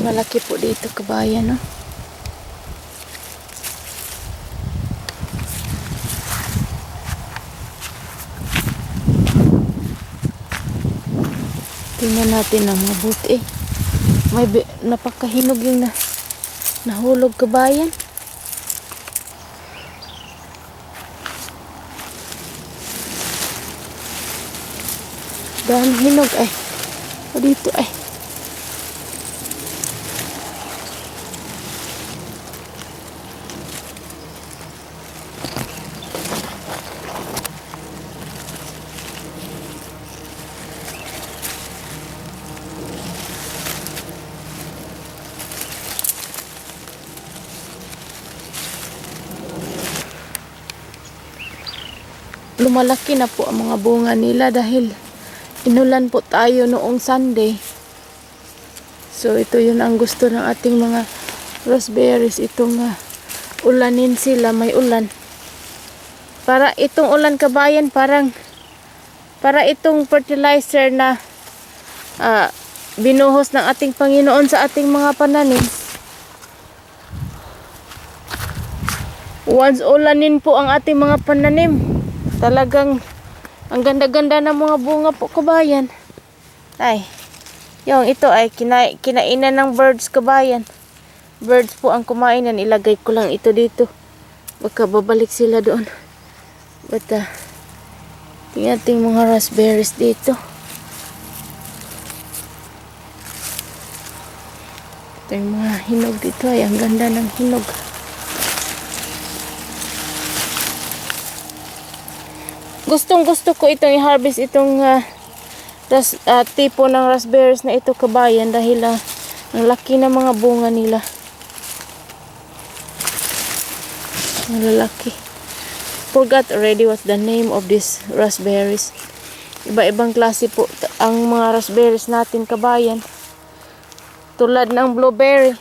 Malaki po dito kabayan, no? Tingnan natin ang mabuti. May napakahinog yung nahulog kabayan. Dahil hinog ay. O dito ay. Lumalaki na po ang mga bunga nila dahil inulan po tayo noong Sunday. So ito yun ang gusto ng ating mga raspberries, itong ulanin sila, may ulan. Para itong ulan kabayan, para itong fertilizer na binuhos ng ating Panginoon sa ating mga pananim. Once ulanin po ang ating mga pananim, talagang ang ganda-ganda ng mga bunga po kabayan. Ay, yung ito ay kinainan ng birds kabayan. Birds po ang kumain yan. Ilagay ko lang ito dito. Baka babalik sila doon. But tingnan ating mga raspberries dito. Ito yung mga hinog dito. Ay, ang ganda ng hinog. Gustong-gusto ko itong i-harvest itong tipo ng raspberries na ito kabayan dahil ang laki ng mga bunga nila. Malalaki. Forgot already what's the name of these raspberries. Iba-ibang klase po ang mga raspberries natin kabayan. Tulad ng blueberry.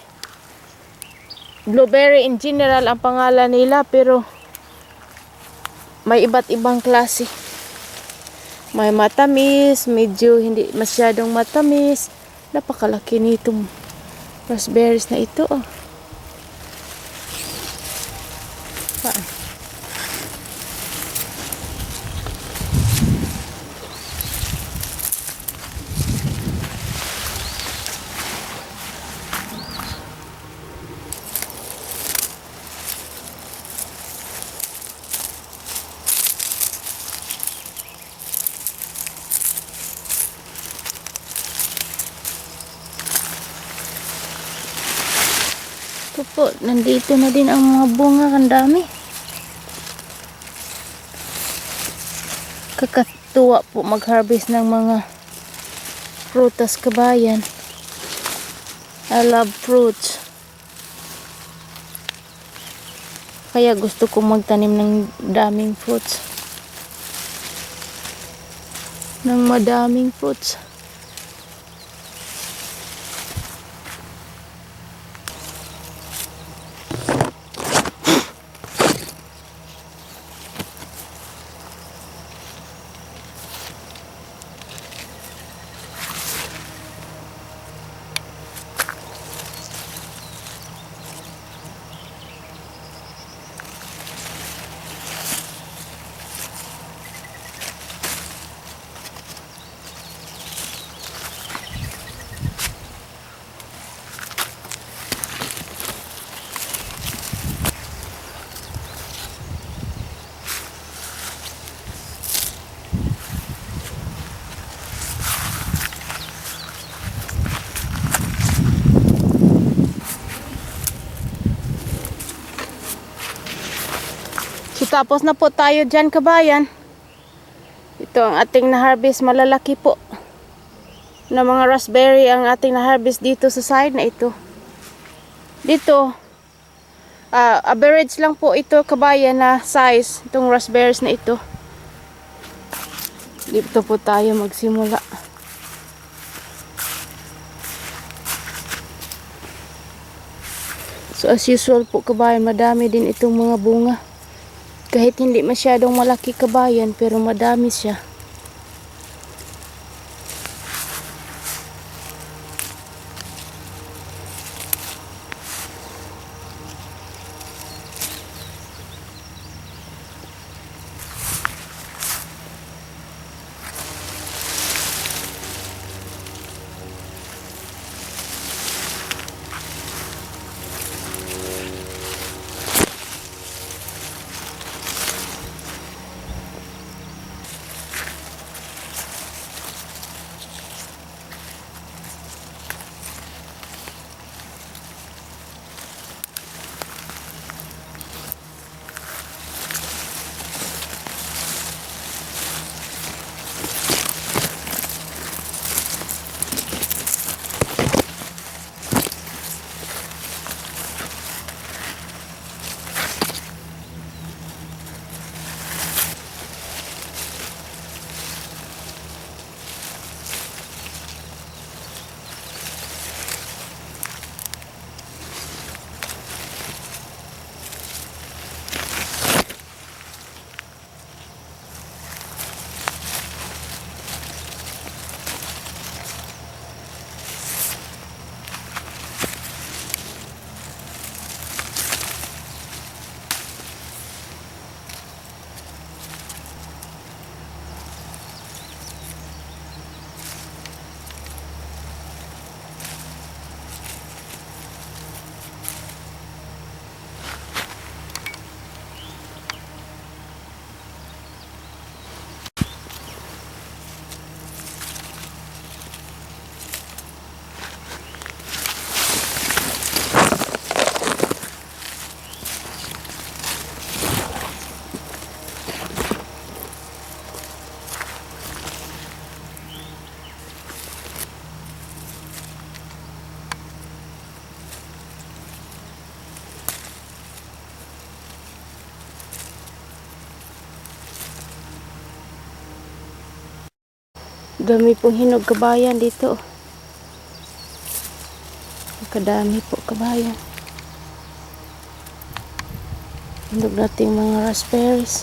Blueberry in general ang pangalan nila, pero may iba't ibang klase. May matamis, medyo hindi masyadong matamis. Napakalaki nitong raspberries na ito. Oh. Ito po, nandito na din ang mga bunga, ang dami. Kakatuwa po mag-harvest ng mga prutas kabayan. I love fruits. Kaya gusto ko magtanim ng daming fruits. Ng madaming fruits. So, tapos na po tayo dyan kabayan. Ito ang ating na-harvest. Malalaki po na mga raspberry ang ating na-harvest dito sa side na ito. Dito, average lang po ito kabayan na size. Itong raspberries na ito. Dito po tayo magsimula. So as usual po kabayan, madami din itong mga bunga. Kahit hindi masyadong malaki kabayan, pero madami siya. Dami pong hinog kabayan dito. Kadami po kabayan. Hinog nating mga raspberries.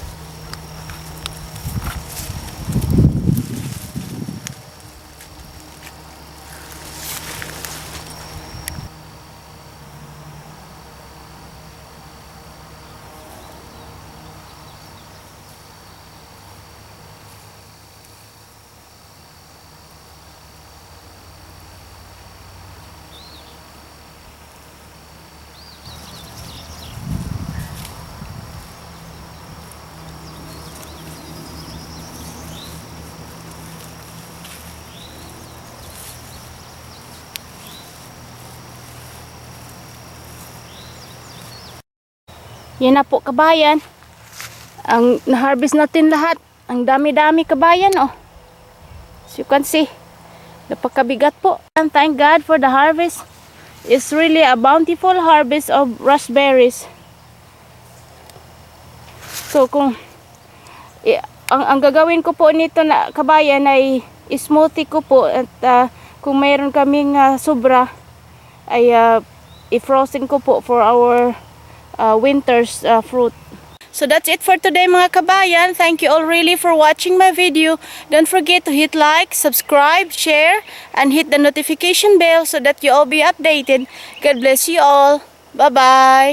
Yan na po kabayan. Ang na-harvest natin lahat. Ang dami-dami kabayan oh. As you can see. Napakabigat po. And thank God for the harvest. It's really a bountiful harvest of raspberries. So kung ang gagawin ko po nito na kabayan ay smoothie ko po at kung mayroon kaming sobra ay i-frozen ko po for our winter's fruit. So that's it for today mga kabayan. Thank you all really for watching my video. Don't forget to hit like, subscribe, share, and hit the notification bell so that you all be updated. God bless you all. Bye-bye.